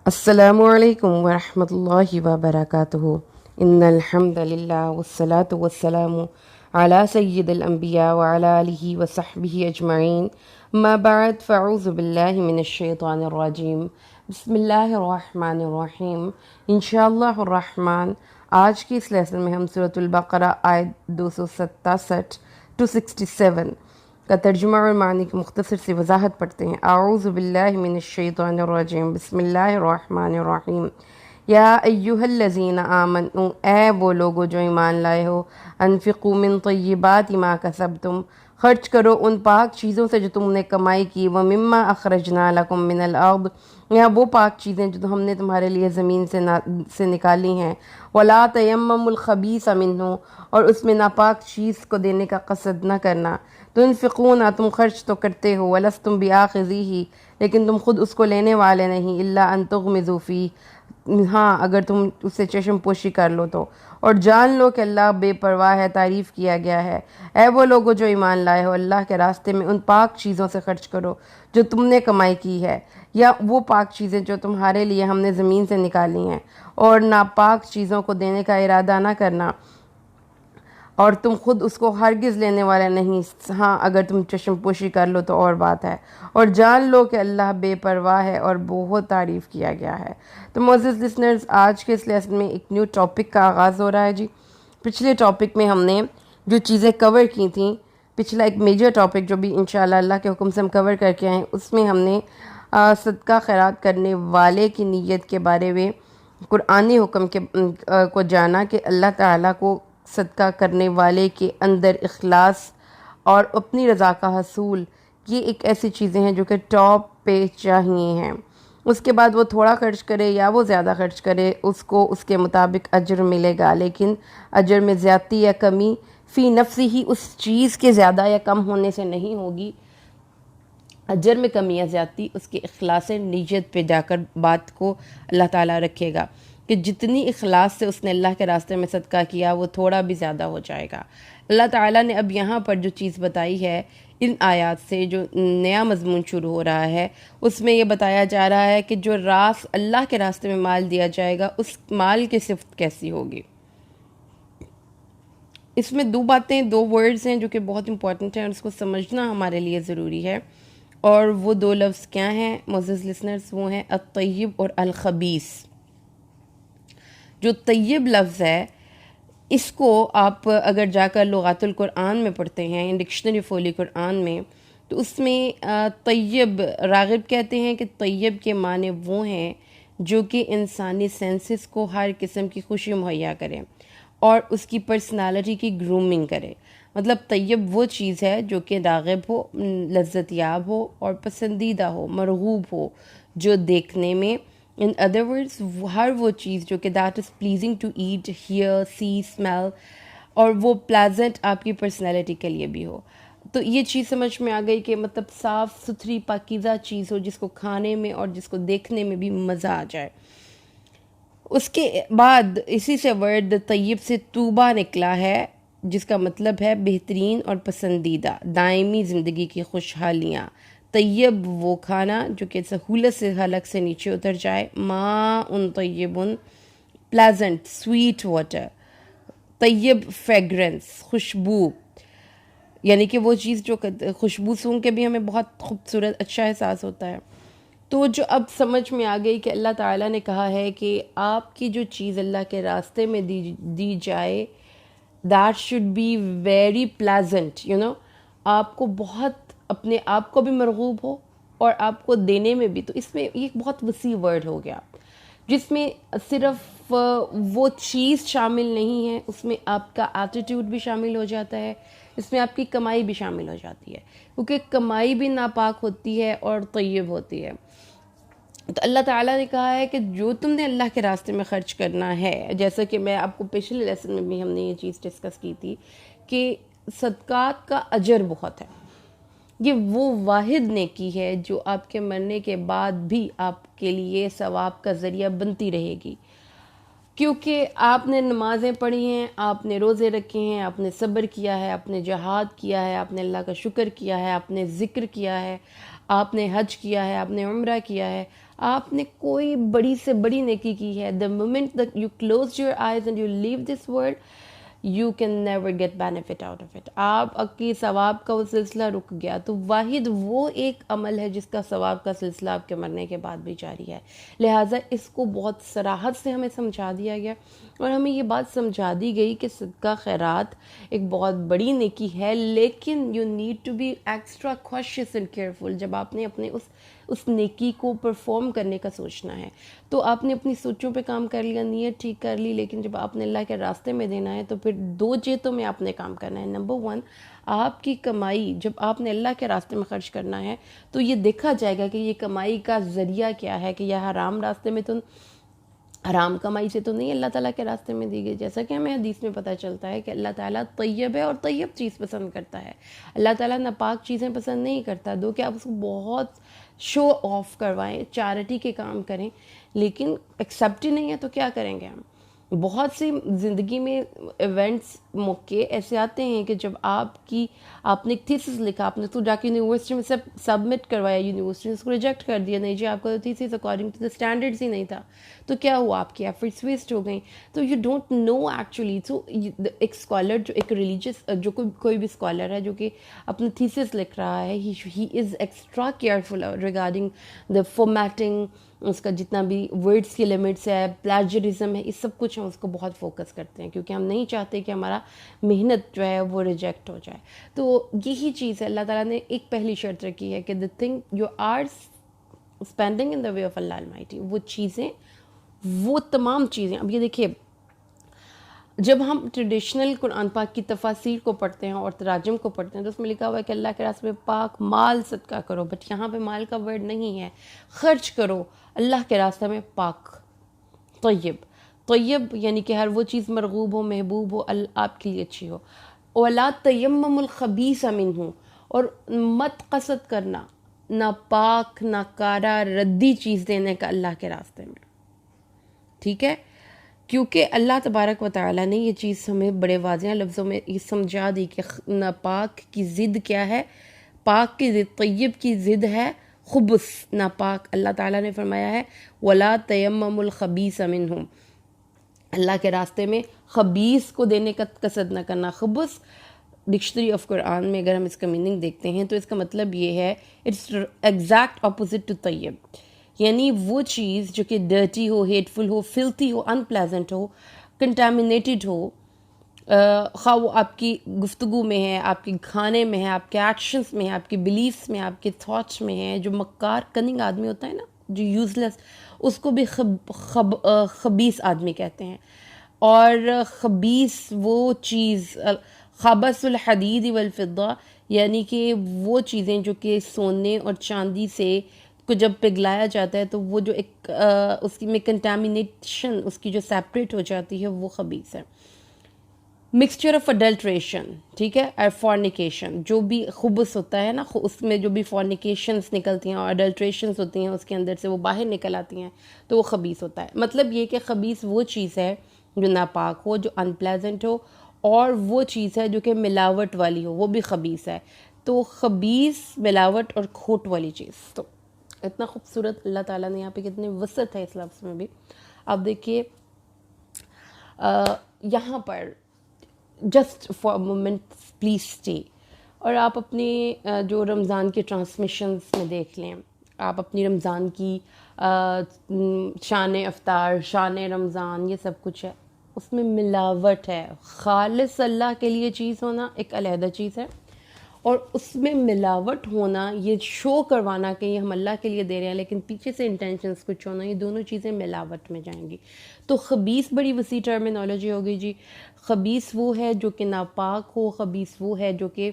السلام علیکم ورحمۃ اللہ وبرکاتہ ان الحمد للہ والصلاة والسلام علی سید الانبیاء وعلی آلہ وصحبہ اجمعین اما بعد فاعوذ باللہ من الشیطان الرجیم بسم اللہ الرحمن الرحیم انشاءاللہ الرحمن۔ آج کی اس لیسن میں ہم سورۃ البقرہ آیت 267 to 67 کا ترجمہ اور معنی کی مختصر سی وضاحت پڑھتے ہیں۔ اعوذ باللہ من الشیطان الرجیم بسم اللہ الرحمن الرحیم۔ یا ایہا الذین آمنوا، اے وہ لوگو جو ایمان لائے ہو، انفقوا من طیبات ما کسبتم، خرچ کرو ان پاک چیزوں سے جو تم نے کمائی کی، ومما اخرجنا لکم من الارض، یا وہ پاک چیزیں جو ہم نے تمہارے لیے زمین سے نکالی ہیں، ولا تیمموا الخبیث منہ، اور اس میں ناپاک چیز کو دینے کا قصد نہ کرنا، تنفقون، تم خرچ تو کرتے ہو، ولستم بآخذیہ، لیکن تم خود اس کو لینے والے نہیں، الا ان تغمضوا فیہ، ہاں اگر تم اسے چشم پوشی کر لو تو، اور جان لو کہ اللہ بے پرواہ ہے، تعریف کیا گیا ہے۔ اے وہ لوگو جو ایمان لائے ہو، اللہ کے راستے میں ان پاک چیزوں سے خرچ کرو جو تم نے کمائی کی ہے، یا وہ پاک چیزیں جو تمہارے لیے ہم نے زمین سے نکالی ہیں، اور ناپاک چیزوں کو دینے کا ارادہ نہ کرنا، اور تم خود اس کو ہرگز لینے والے نہیں، ہاں اگر تم چشم پوشی کر لو تو اور بات ہے، اور جان لو کہ اللہ بے پرواہ ہے اور بہت تعریف کیا گیا ہے۔ تو معزز لسنرز، آج کے اس لیسن میں ایک نیو ٹاپک کا آغاز ہو رہا ہے جی۔ پچھلے ٹاپک میں ہم نے جو چیزیں کور کی تھیں، پچھلا ایک میجر ٹاپک جو بھی انشاءاللہ اللہ کے حکم سے ہم کور کر کے آئے ہیں، اس میں ہم نے صدقہ خیرات کرنے والے کی نیت کے بارے میں قرآنی حکم کو جانا کہ اللہ تعالیٰ کو صدقہ کرنے والے کے اندر اخلاص اور اپنی رضا کا حصول، یہ ایک ایسی چیزیں ہیں جو کہ ٹاپ پہ چاہیے ہیں۔ اس کے بعد وہ تھوڑا خرچ کرے یا وہ زیادہ خرچ کرے، اس کو اس کے مطابق اجر ملے گا، لیکن اجر میں زیادتی یا کمی فی نفسی ہی اس چیز کے زیادہ یا کم ہونے سے نہیں ہوگی، اجر میں کمی یا زیادتی اس کے اخلاص نیت پہ جا کر بات کو اللہ تعالیٰ رکھے گا، کہ جتنی اخلاص سے اس نے اللہ کے راستے میں صدقہ کیا وہ تھوڑا بھی زیادہ ہو جائے گا۔ اللہ تعالیٰ نے اب یہاں پر جو چیز بتائی ہے، ان آیات سے جو نیا مضمون شروع ہو رہا ہے، اس میں یہ بتایا جا رہا ہے کہ جو اللہ کے راستے میں مال دیا جائے گا، اس مال کی صفت کیسی ہوگی۔ اس میں دو ورڈز ہیں جو کہ بہت امپورٹنٹ ہیں اور اس کو سمجھنا ہمارے لیے ضروری ہے، اور وہ دو لفظ کیا ہیں معزز لسنرز؟ وہ ہیں الطیب اور الخبیث۔ جو طیب لفظ ہے، اس کو آپ اگر جا کر لغات القرآن میں پڑھتے ہیں، ڈکشنری فولی قرآن میں، تو اس میں طیب، راغب کہتے ہیں کہ طیب کے معنی وہ ہیں جو کہ انسانی سینسز کو ہر قسم کی خوشی مہیا کرے اور اس کی پرسنالٹی کی گرومنگ کرے۔ مطلب طیب وہ چیز ہے جو کہ راغب ہو، لذت یاب ہو اور پسندیدہ ہو، مرغوب ہو، جو دیکھنے میں، in other words ہر وہ چیز جو کہ that is pleasing to eat, hear, see, smell، اور وہ pleasant آپ کی پرسنالٹی کے لیے بھی ہو۔ تو یہ چیز سمجھ میں آ گئی کہ مطلب صاف ستھری پاکیزہ چیز ہو جس کو کھانے میں اور جس کو دیکھنے میں بھی مزہ آ جائے۔ اس کے بعد اسی سے ورڈ طیب سے طوبہ نکلا ہے، جس کا مطلب ہے بہترین اور پسندیدہ، دائمی زندگی کی خوشحالیاں۔ طیب وہ کھانا جو کہ سہولت سے حلق سے نیچے اتر جائے، ماء طیب، پلیزنٹ سویٹ واٹر، طیب فریگرنس، خوشبو، یعنی کہ وہ چیز جو خوشبو سونگھ کے بھی ہمیں بہت خوبصورت اچھا احساس ہوتا ہے۔ تو جو اب سمجھ میں آ گئی کہ اللہ تعالیٰ نے کہا ہے کہ آپ کی جو چیز اللہ کے راستے میں دی جائے، that should be very pleasant، آپ کو بہت اپنے آپ کو بھی مرغوب ہو اور آپ کو دینے میں بھی۔ تو اس میں ایک بہت وسیع ورڈ ہو گیا، جس میں صرف وہ چیز شامل نہیں ہے، اس میں آپ کا ایٹیٹیوڈ بھی شامل ہو جاتا ہے، اس میں آپ کی کمائی بھی شامل ہو جاتی ہے، کیونکہ کمائی بھی ناپاک ہوتی ہے اور طیب ہوتی ہے۔ تو اللہ تعالیٰ نے کہا ہے کہ جو تم نے اللہ کے راستے میں خرچ کرنا ہے، جیسا کہ میں آپ کو پچھلے لیسن میں بھی ہم نے یہ چیز ڈسکس کی تھی کہ صدقات کا اجر بہت ہے، یہ وہ واحد نیکی ہے جو آپ کے مرنے کے بعد بھی آپ کے لیے ثواب کا ذریعہ بنتی رہے گی، کیونکہ آپ نے نمازیں پڑھی ہیں، آپ نے روزے رکھے ہیں، آپ نے صبر کیا ہے، آپ نے جہاد کیا ہے، آپ نے اللہ کا شکر کیا ہے، آپ نے ذکر کیا ہے، آپ نے حج کیا ہے, آپ نے عمرہ کیا ہے, آپ نے کوئی بڑی سے بڑی نیکی کی ہے, the moment that you close your eyes and you leave this world, you can never get benefit out of it. آپ کی ثواب کا وہ سلسلہ رک گیا. تو واحد وہ ایک عمل ہے جس کا ثواب کا سلسلہ آپ کے مرنے کے بعد بھی جاری ہے. لہٰذا اس کو بہت صراحت سے ہمیں سمجھا دیا گیا, اور ہمیں یہ بات سمجھا دی گئی کہ صدقہ خیرات ایک بہت بڑی نیکی ہے, لیکن you need to be extra conscious and careful. جب آپ نے اپنے اس نیکی کو پرفارم کرنے کا سوچنا ہے, تو آپ نے اپنی سوچوں پہ کام کر لیا, نیت ٹھیک کر لی, لیکن جب آپ نے اللہ کے راستے میں دینا ہے تو پھر 2 جہتوں میں آپ نے کام کرنا ہے. نمبر 1, آپ کی کمائی جب آپ نے اللہ کے راستے میں خرچ کرنا ہے تو یہ دیکھا جائے گا کہ یہ کمائی کا ذریعہ کیا ہے, کہ یہ حرام راستے میں تو, حرام کمائی سے تو نہیں اللہ تعالیٰ کے راستے میں دی گئی. جیسا کہ ہمیں حدیث میں پتہ چلتا ہے کہ اللہ تعالیٰ طیب ہے اور طیب چیز پسند کرتا ہے. اللہ تعالیٰ ناپاک چیزیں پسند نہیں کرتا. دو کہ آپ اس کو بہت شو آف کروائیں, چیریٹی کے کام کریں, لیکن ایکسیپٹ ہی نہیں ہے تو کیا کریں گے ہم. بہت سی زندگی میں ایونٹس موقع ایسے آتے ہیں کہ جب آپ نے ایک تھیسس لکھا, آپ نے تو جا کے یونیورسٹی میں سبمٹ کروایا, یونیورسٹی نے اس کو ریجیکٹ کر دیا, نہیں جی آپ کا thesis according to the standards ہی نہیں تھا, تو کیا ہوا, آپ کی ایفرٹس ویسٹ ہو گئیں. تو یو ڈونٹ نو ایکچولی. تو ایک اسکالر جو ایک ریلیجیس جو کوئی بھی اسکالر ہے جو کہ اپنا تھیسس لکھ رہا ہے, he is extra careful regarding the formatting, اس کا جتنا بھی ورڈس کی لمٹس ہے, پلیجرزم ہے, اس سب کچھ ہم اس کو بہت فوکس کرتے ہیں, کیونکہ ہم نہیں چاہتے کہ ہمارا محنت جو ہے وہ ریجیکٹ ہو جائے. تو یہی چیز ہے, اللہ تعالیٰ نے ایک پہلی شرط رکھی ہے کہ the thing you are spending in the way of Allah Almighty, وہ چیزیں, وہ تمام چیزیں. اب یہ دیکھیے, جب ہم ٹریڈیشنل قرآن پاک کی تفاسیر کو پڑھتے ہیں اور تراجم کو پڑھتے ہیں تو اس میں لکھا ہوا ہے کہ اللہ کے راستے میں پاک مال صدقہ کرو, بٹ یہاں پہ مال کا ورڈ نہیں ہے. خرچ کرو اللہ کے راستے میں پاک, طیب. طیب یعنی کہ ہر وہ چیز مرغوب ہو, محبوب ہو, آپ کے لیے اچھی ہو. وَلَا تَيَمَّمُوا الْخَبِيثَ مِنْهُ, اور مت قصد کرنا ناپاک ناکارہ ردی چیز دینے کا اللہ کے راستے میں. ٹھیک ہے, کیونکہ اللہ تبارک و تعالیٰ نے یہ چیز ہمیں بڑے واضح لفظوں میں یہ سمجھا دی کہ ناپاک کی ضد کیا ہے, پاک کی ضد, طیب کی ضد ہے خبث, ناپاک. اللہ تعالیٰ نے فرمایا ہے وَلَا تَيَمَّمُوا الْخَبِيثَ مِنْهُ, اللہ کے راستے میں خبیث کو دینے کا قصد نہ کرنا. خبث ڈکشنری آف قرآن میں اگر ہم اس کا میننگ دیکھتے ہیں تو اس کا مطلب یہ ہے, اٹس ایگزیکٹ اپوزٹ ٹو طیب, یعنی وہ چیز جو کہ ڈرٹی ہو, ہیٹفل ہو, فلتھی ہو, ان پلیزنٹ ہو, کنٹامنیٹڈ ہو, خواہ وہ آپ کی گفتگو میں ہے, آپ کے کھانے میں ہے, آپ کے ایکشنز میں ہے, آپ کے بلیفس میں, آپ کے تھاٹس میں ہے. جو مکار کننگ آدمی ہوتا ہے نا, جو یوز لیس, اس کو بھی خبیث آدمی کہتے ہیں. اور خبیث وہ چیز, خبث الحدید والفضہ, یعنی کہ وہ چیزیں جو کہ سونے اور چاندی سے کو جب پگھلایا جاتا ہے تو وہ جو ایک اس کی میں کنٹامینیشن اس کی جو سیپریٹ ہو جاتی ہے وہ خبیث ہے. مکسچر آف اڈلٹریشن, ٹھیک ہے, اور فورنیکیشن, جو بھی خبث ہوتا ہے نا, اس میں جو بھی فورنیکیشنس نکلتی ہیں اور اڈلٹریشنس ہوتی ہیں اس کے اندر سے وہ باہر نکل آتی ہیں, تو وہ خبیث ہوتا ہے. مطلب یہ کہ خبیث وہ چیز ہے جو ناپاک ہو, جو ان پلیزنٹ ہو, اور وہ چیز ہے جو کہ ملاوٹ والی ہو, وہ بھی خبیث ہے. تو خبیث, ملاوٹ اور کھوٹ والی چیز. تو اتنا خوبصورت اللہ تعالیٰ نے یہاں پہ کتنی وسعت ہے اس لفظ میں بھی. اب دیکھیے یہاں پر just for moment please stay, اور آپ اپنے جو رمضان کے ٹرانسمیشنز میں دیکھ لیں, آپ اپنی رمضان کی شان افطار, شان رمضان, یہ سب کچھ ہے, اس میں ملاوٹ ہے. خالص اللہ کے لیے چیز ہونا ایک علیحدہ چیز ہے, اور اس میں ملاوٹ ہونا, یہ شو کروانا کہ یہ ہم اللہ کے لیے دے رہے ہیں لیکن پیچھے سے انٹینشنز کچھ ہونا, یہ دونوں چیزیں ملاوٹ میں جائیں گی. تو خبیث بڑی وسیع ٹرمینالوجی ہوگی جی. خبیث وہ ہے جو کہ ناپاک ہو, خبیث وہ ہے جو کہ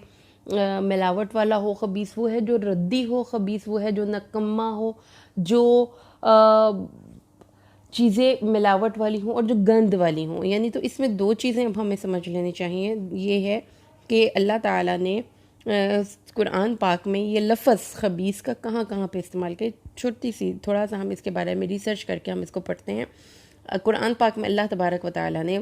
ملاوٹ والا ہو, خبیث وہ ہے جو ردی ہو, خبیث وہ ہے جو نکمہ ہو, جو چیزیں ملاوٹ والی ہوں اور جو گند والی ہوں. یعنی تو اس میں 2 چیزیں اب ہمیں سمجھ لینی چاہیے. یہ ہے کہ اللہ تعالیٰ نے قرآن پاک میں یہ لفظ خبیث کا کہاں کہاں پہ استعمال کیا. چھوٹی سی تھوڑا سا ہم اس کے بارے میں ریسرچ کر کے ہم اس کو پڑھتے ہیں. قرآن پاک میں اللہ تبارک و تعالیٰ نے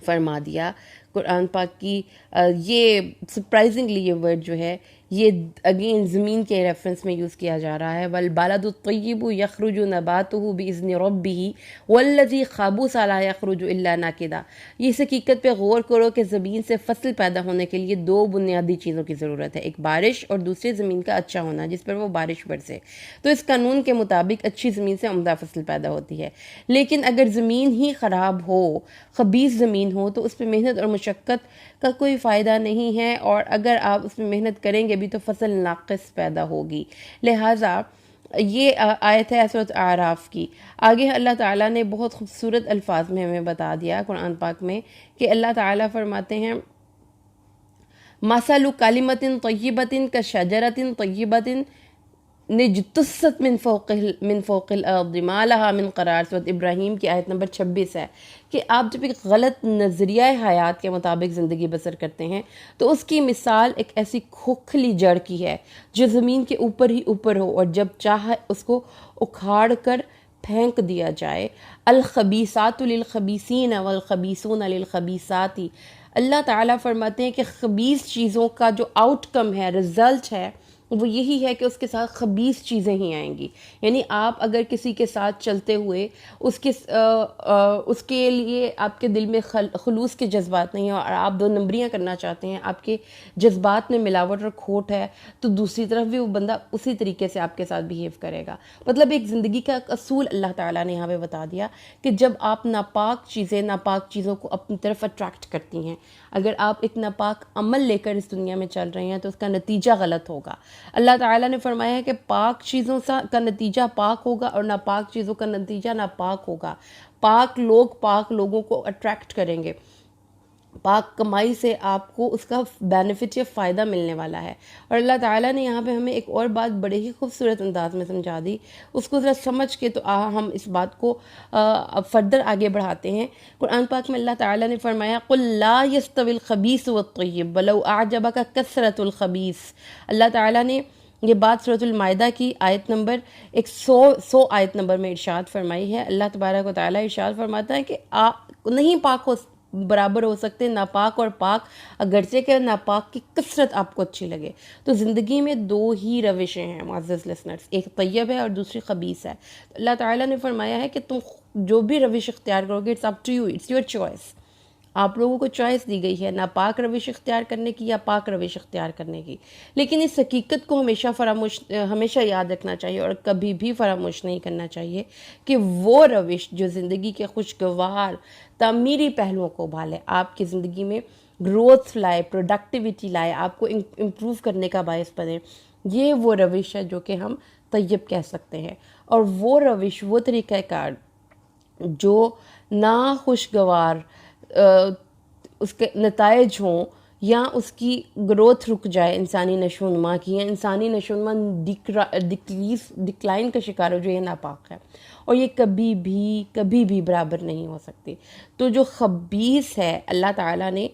فرما دیا, قرآن پاک کی یہ سرپرائزنگلی یہ ورڈ جو ہے یہ اگین زمین کے ریفرنس میں یوز کیا جا رہا ہے. والبلد الطیب یخرج نباتہ باذن ربہ والذی خبث لا یخرج الا ناکدا. یہ اس حقیقت پہ غور کرو کہ زمین سے فصل پیدا ہونے کے لیے دو بنیادی چیزوں کی ضرورت ہے, ایک بارش اور دوسری زمین کا اچھا ہونا جس پر وہ بارش برسے. تو اس قانون کے مطابق اچھی زمین سے عمدہ فصل پیدا ہوتی ہے. لیکن اگر زمین ہی خراب ہو, خبیث زمین ہو, تو اس پہ محنت اور مشقت کا کوئی فائدہ نہیں ہے, اور اگر آپ اس میں محنت کریں گے بھی تو فصل ناقص پیدا ہوگی. لہٰذا یہ آیت ہے سورۃ اعراف کی. آگے اللہ تعالیٰ نے بہت خوبصورت الفاظ میں ہمیں بتا دیا قرآن پاک میں کہ اللہ تعالیٰ فرماتے ہیں مثل کلمۃ طیبۃ کشجرۃ طیبۃ نجتثت من فوق الارض ما لها من قرار. سورۃ ابراہیم کی آیت نمبر 26 ہے کہ آپ جب ایک غلط نظریہ حیات کے مطابق زندگی بسر کرتے ہیں تو اس کی مثال ایک ایسی کھوکھلی جڑ کی ہے جو زمین کے اوپر ہی اوپر ہو, اور جب چاہے اس کو اکھاڑ کر پھینک دیا جائے. الخبیثات للخبیثین والخبیثون للخبیثات. اللہ تعالیٰ فرماتے ہیں کہ خبیث چیزوں کا جو آؤٹ کم ہے, رزلٹ ہے, وہ یہی ہے کہ اس کے ساتھ خبیث چیزیں ہی آئیں گی. یعنی آپ اگر کسی کے ساتھ چلتے ہوئے اس کے لیے آپ کے دل میں خلوص کے جذبات نہیں ہیں اور آپ دو نمبریاں کرنا چاہتے ہیں, آپ کے جذبات میں ملاوٹ اور کھوٹ ہے, تو دوسری طرف بھی وہ بندہ اسی طریقے سے آپ کے ساتھ بیہیو کرے گا. مطلب ایک زندگی کا اصول اللہ تعالیٰ نے یہاں پہ بتا دیا کہ جب آپ ناپاک چیزوں کو اپنی طرف اٹریکٹ کرتی ہیں, اگر آپ ایک ناپاک عمل لے کر اس دنیا میں چل رہے ہیں تو اس کا نتیجہ غلط ہوگا. اللہ تعالیٰ نے فرمایا ہے کہ پاک چیزوں کا نتیجہ پاک ہوگا اور ناپاک چیزوں کا نتیجہ ناپاک ہوگا. پاک لوگ پاک لوگوں کو اٹریکٹ کریں گے, پاک کمائی سے آپ کو اس کا بینیفٹ یا فائدہ ملنے والا ہے. اور اللہ تعالیٰ نے یہاں پہ ہمیں ایک اور بات بڑے ہی خوبصورت انداز میں سمجھا دی, اس کو ذرا سمجھ کے تو ہم اس بات کو فردر آگے بڑھاتے ہیں. قرآن پاک میں اللہ تعالیٰ نے فرمایا قُلْ لَا يَسْتَوِي الْخَبِيثُ وَالطَّيِّبُ وَلَوْ أَعْجَبَكَ كَثْرَةُ الْخَبِيثِ. اللہ تعالیٰ نے یہ بات سورۃ المائدہ کی آیت نمبر 100 آیت نمبر میں ارشاد فرمائی ہے. اللہ تبارک و تعالیٰ ارشاد فرماتا ہے کہ نہیں پاک برابر ہو سکتے ناپاک اور پاک, اگرچہ کہ ناپاک کی کثرت آپ کو اچھی لگے. تو زندگی میں دو ہی روشیں ہیں معزز لسنرز, ایک طیب ہے اور دوسری خبیث ہے. اللہ تعالیٰ نے فرمایا ہے کہ تم جو بھی روش اختیار کرو گے, it's up to you, it's your choice. آپ لوگوں کو چوائس دی گئی ہے ناپاک روش اختیار کرنے کی یا پاک روش اختیار کرنے کی. لیکن اس حقیقت کو ہمیشہ یاد رکھنا چاہیے اور کبھی بھی فراموش نہیں کرنا چاہیے کہ وہ روش جو زندگی کے خوشگوار تعمیری پہلوؤں کو ابھالے, آپ کی زندگی میں گروتھ لائے, پروڈکٹیوٹی لائے, آپ کو امپروو کرنے کا باعث بنے, یہ وہ روش ہے جو کہ ہم طیب کہہ سکتے ہیں. اور وہ روش, وہ طریقہ کار جو نہ خوشگوار اس کے نتائج ہوں یا اس کی گروتھ رک جائے انسانی نشو و نما کی, یا انسانی نشو و نما ڈکلائن کا شکار ہو, جو یہ ناپاک ہے, اور یہ کبھی بھی برابر نہیں ہو سکتی. تو جو خبیث ہے, اللہ تعالیٰ نے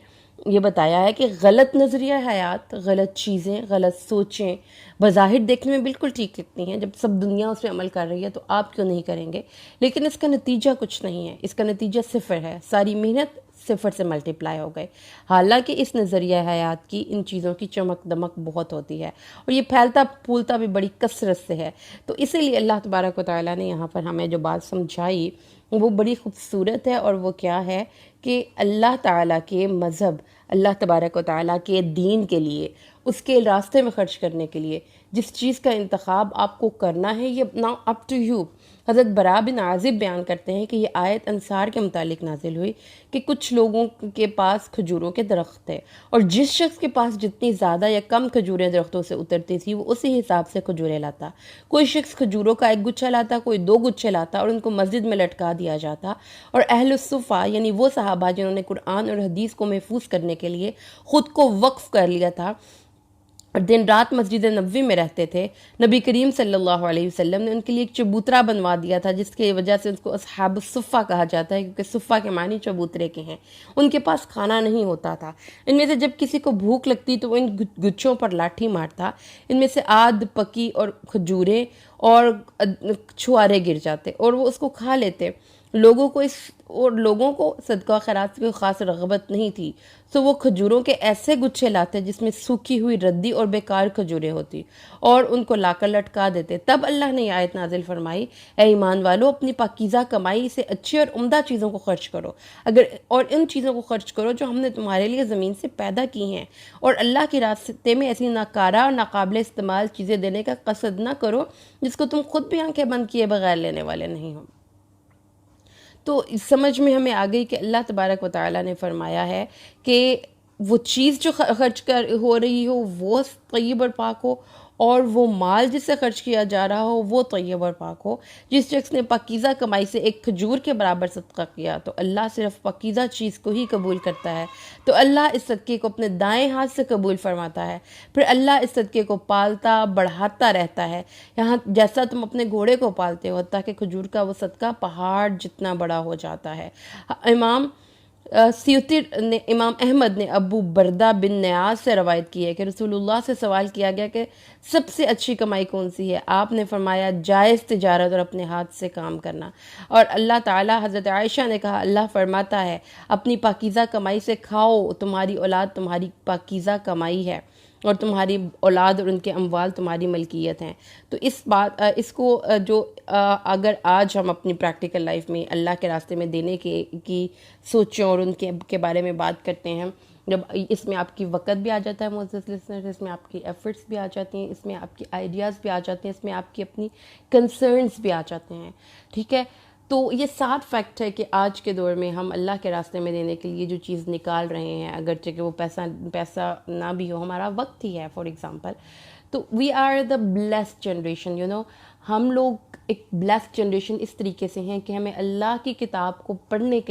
یہ بتایا ہے کہ غلط نظریہ حیات, غلط چیزیں, غلط سوچیں بظاہر دیکھنے میں بالکل ٹھیک لگتی ہیں, جب سب دنیا اس پہ عمل کر رہی ہے تو آپ کیوں نہیں کریں گے, لیکن اس کا نتیجہ کچھ نہیں ہے, اس کا نتیجہ صفر ہے. ساری محنت صفر سے ملٹیپلائی ہو گئے. حالانکہ اس نظریہ حیات کی ان چیزوں کی چمک دمک بہت ہوتی ہے اور یہ پھیلتا پھولتا بھی بڑی کثرت سے ہے. تو اسی لیے اللہ تبارک و تعالیٰ نے یہاں پر ہمیں جو بات سمجھائی وہ بڑی خوبصورت ہے, اور وہ کیا ہے کہ اللہ تعالیٰ کے مذہب, اللہ تبارک و تعالیٰ کے دین کے لیے, اس کے راستے میں خرچ کرنے کے لیے جس چیز کا انتخاب آپ کو کرنا ہے, یہ نا اپ ٹو یو. حضرت برا بن عازب بیان کرتے ہیں کہ یہ آیت انصار کے متعلق نازل ہوئی کہ کچھ لوگوں کے پاس کھجوروں کے درخت تھے, اور جس شخص کے پاس جتنی زیادہ یا کم کھجوریں درختوں سے اترتی تھی وہ اسی حساب سے کھجوریں لاتا. کوئی شخص کھجوروں کا 1 گچھا لاتا, کوئی 2 گچھے لاتا, اور ان کو مسجد میں لٹکا دیا جاتا. اور اہل الصفہ یعنی وہ صحابہ جنہوں نے قرآن اور حدیث کو محفوظ کرنے کے لیے خود کو وقف کر لیا تھا اور دن رات مسجد نبوی میں رہتے تھے, نبی کریم صلی اللہ علیہ وسلم نے ان کے لیے ایک چبوترا بنوا دیا تھا, جس کی وجہ سے ان کو اصحاب الصفہ کہا جاتا ہے, کیونکہ صفہ کے معنی چبوترے کے ہیں. ان کے پاس کھانا نہیں ہوتا تھا. ان میں سے جب کسی کو بھوک لگتی تو وہ ان گچھوں پر لاٹھی مارتا. ان میں سے آدھ پکی اور کھجوریں اور چھوارے گر جاتے اور وہ اس کو کھا لیتے. لوگوں کو صدقہ خیرات سے کوئی خاص رغبت نہیں تھی، تو وہ کھجوروں کے ایسے گچھے لاتے جس میں سوکھی ہوئی ردی اور بیکار کھجوریں ہوتی اور ان کو لا کر لٹکا دیتے. تب اللہ نے یہ آیت نازل فرمائی، اے ایمان والو، اپنی پاکیزہ کمائی سے اچھی اور عمدہ چیزوں کو خرچ کرو، اور ان چیزوں کو خرچ کرو جو ہم نے تمہارے لیے زمین سے پیدا کی ہیں، اور اللہ کے راستے میں ایسی ناکارہ اور ناقابل استعمال چیزیں دینے کا قصد نہ کرو جس کو تم خود بھی آنکھیں بند کیے بغیر لینے والے نہیں ہو. تو اس سمجھ میں ہمیں آ گئی کہ اللہ تبارک و تعالیٰ نے فرمایا ہے کہ وہ چیز جو خرچ ہو رہی ہو وہ طیب اور پاک ہو، اور وہ مال جس سے خرچ کیا جا رہا ہو وہ طیب اور پاک ہو. جس شخص نے پاکیزہ کمائی سے ایک کھجور کے برابر صدقہ کیا تو اللہ صرف پاکیزہ چیز کو ہی قبول کرتا ہے. تو اللہ اس صدقے کو اپنے دائیں ہاتھ سے قبول فرماتا ہے. پھر اللہ اس صدقے کو پالتا بڑھاتا رہتا ہے، یہاں جیسا تم اپنے گھوڑے کو پالتے ہو، حتیٰ کہ کھجور کا وہ صدقہ پہاڑ جتنا بڑا ہو جاتا ہے. امام احمد نے ابو بردہ بن نیاز سے روایت کی ہے کہ رسول اللہ سے سوال کیا گیا کہ سب سے اچھی کمائی کون سی ہے؟ آپ نے فرمایا جائز تجارت اور اپنے ہاتھ سے کام کرنا. اور اللہ تعالیٰ، حضرت عائشہ نے کہا، اللہ فرماتا ہے اپنی پاکیزہ کمائی سے کھاؤ، تمہاری اولاد تمہاری پاکیزہ کمائی ہے اور تمہاری اولاد اور ان کے اموال تمہاری ملکیت ہیں. تو اس کو جو اگر آج ہم اپنی پریکٹیکل لائف میں اللہ کے راستے میں دینے کی سوچیں اور ان کے بارے میں بات کرتے ہیں، جب اس میں آپ کی وقت بھی آ جاتا ہے معزز لسنر، اس میں آپ کی ایفرٹس بھی آ جاتی ہیں، اس میں آپ کی آئیڈیاز بھی آ جاتے ہیں، اس میں آپ کی اپنی کنسرنز بھی آ جاتے ہیں. ٹھیک ہے، تو یہ 7 فیکٹ ہے کہ آج کے دور میں ہم اللہ کے راستے میں دینے کے لیے جو چیز نکال رہے ہیں، اگرچہ کہ وہ پیسہ نہ بھی ہو، ہمارا وقت ہی ہے فار ایگزامپل. تو we are the blessed generation, ہم لوگ ایک بلیسڈ جنریشن اس طریقے سے ہیں کہ ہمیں اللہ کی کتاب کو پڑھنے کے